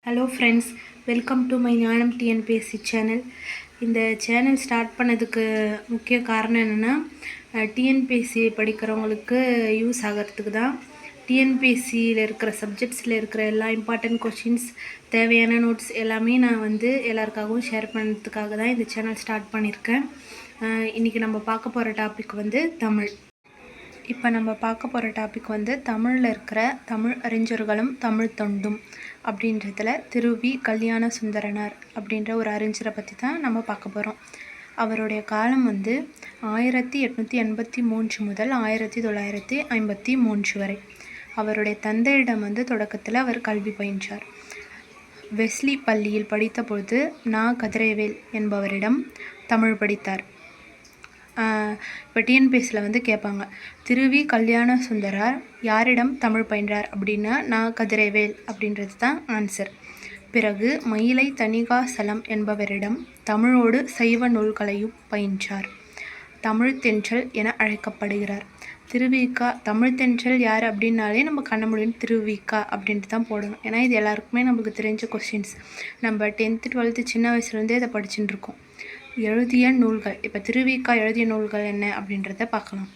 Hello friends, welcome to my ஞானம் TNPSC channel. இந்த channel start பண்ணதுக்கு முக்கிய காரணம் என்னென்னா, டிஎன்பிஎஸ்சி படிக்கிறவங்களுக்கு யூஸ் ஆகிறதுக்கு தான். டிஎன்பிஎஸ்சியில் இருக்கிற சப்ஜெக்ட்ஸில் இருக்கிற எல்லா இம்பார்ட்டன்ட் கொஷின்ஸ், தேவையான நோட்ஸ் எல்லாமே நான் எல்லாருக்காகவும் ஷேர் பண்ணுறதுக்காக தான் இந்த சேனல் ஸ்டார்ட் பண்ணியிருக்கேன். இன்றைக்கி நம்ம பார்க்க போகிற டாபிக் தமிழ். இப்போ நம்ம பார்க்க போகிற டாபிக் தமிழில் இருக்கிற தமிழ் அறிஞர்களும் தமிழ் தொண்டும் அப்படின்றதுல திரு வி. கல்யாண சுந்தரனார் அப்படின்ற ஒரு அறிஞரை பற்றி தான் நம்ம பார்க்க போகிறோம். அவருடைய காலம் 1883 முதல் 1953 வரை. அவருடைய தந்தையிடம் தொடக்கத்தில் அவர் கல்வி பயின்றார். வெஸ்லி பள்ளியில் படித்த பொழுது நா. கதிரவேல் என்பவரிடம் தமிழ் படித்தார். இப்போ டிஎன்பிஎஸ்சியில் கேட்பாங்க, திரு வி. கல்யாண சுந்தரார் யாரிடம் தமிழ் பயின்றார் அப்படின்னா நா. கதிரவேல் அப்படின்றது தான் ஆன்சர். பிறகு மயிலை தணிகாசலம் என்பவரிடம் தமிழோடு சைவ நூல்களையும் பயின்றார். தமிழ் தென்றல் என அழைக்கப்படுகிறார். திருவிக்கா தமிழ் தென்றல் யார் அப்படின்னாலே நம்ம கண்ணமுடியும் திருவிக்கா அப்படின்ட்டு தான் போடணும். ஏன்னா இது எல்லாருக்குமே நம்மளுக்கு தெரிஞ்ச கொஸ்டின்ஸ். நம்ம 10th 12th சின்ன வயசுலேருந்தே இதை படிச்சுட்டு இருக்கோம். எழுதிய நூல்கள், இப்போ திருவிக்கா எழுதிய நூல்கள் என்ன அப்படின்றத பார்க்கலாம்.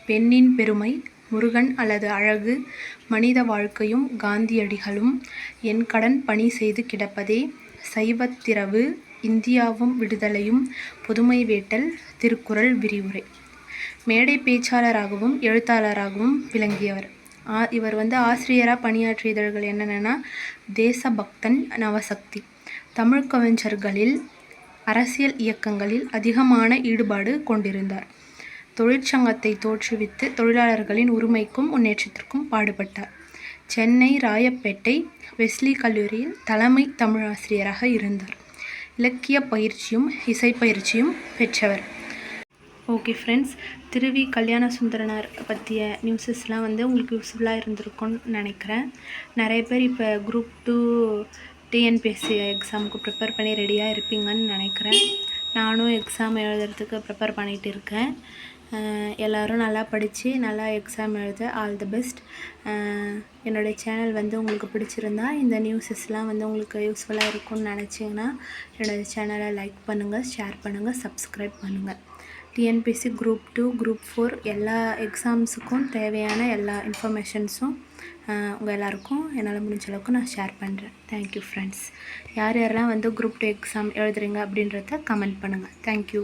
பெண்ணின் பெருமை, முருகன் அல்லது அழகு, மனித வாழ்க்கையும் காந்தியடிகளும், என் கடன் பணி செய்து கிடப்பதே, சைவத்திரவு, இந்தியாவும் விடுதலையும், புதுமை வேட்டல், திருக்குறள் விரிவுரை. மேடை பேச்சாளராகவும் எழுத்தாளராகவும் விளங்கியவர். இவர் ஆசிரியராக பணியாற்றிய இதழ்கள் என்னென்னா தேசபக்தன், நவசக்தி. தமிழ் கவிஞர்களில் அரசியல் இயக்கங்களில் அதிகமான ஈடுபாடு கொண்டிருந்தார். தொழிற்சங்கத்தை தோற்றுவித்து தொழிலாளர்களின் உரிமைக்கும் முன்னேற்றத்திற்கும் பாடுபட்டார். சென்னை ராயப்பேட்டை வெஸ்லி கல்லூரியில் தலைமை தமிழாசிரியராக இருந்தார். இலக்கிய பயிற்சியும் இசைப்பயிற்சியும் பெற்றவர். Okay friends, Thiru V. கல்யாண சுந்தரனார் பற்றிய நியூஸஸ்லாம் உங்களுக்கு யூஸ்ஃபுல்லாக இருந்திருக்கும்னு நினைக்கிறேன். நிறைய பேர் இப்போ குரூப் 2 டிஎன்பிஎஸ்சி எக்ஸாமுக்கு ப்ரிப்பேர் பண்ணி ரெடியாக இருப்பீங்கன்னு நினைக்கிறேன். நானும் எக்ஸாம் எழுதுறதுக்கு ப்ரிப்பேர் பண்ணிகிட்டு இருக்கேன். எல்லோரும் நல்லா படித்து நல்லா எக்ஸாம் எழுத ஆல் தி பெஸ்ட். என்னுடைய சேனல் உங்களுக்கு பிடிச்சிருந்தா, இந்த நியூஸஸ்லாம் உங்களுக்கு யூஸ்ஃபுல்லாக இருக்கும்னு நினச்சிங்கன்னா என்னோடய சேனலை லைக் பண்ணுங்கள், ஷேர் பண்ணுங்கள், சப்ஸ்கிரைப் பண்ணுங்கள். டிஎன்பிஎஸ்சி குரூப் 2 குரூப் 4 எல்லா எக்ஸாம்ஸுக்கும் தேவையான எல்லா இன்ஃபர்மேஷன்ஸும் உங்கள் எல்லாருக்கும் என்னால் முடிஞ்ச அளவுக்கு நான் ஷேர் பண்ணுறேன். Thank you friends. யார் யாரெல்லாம் குரூப் 2 எக்ஸாம் எழுதுறீங்க அப்படின்றத கமெண்ட் பண்ணுங்கள். தேங்க்யூ.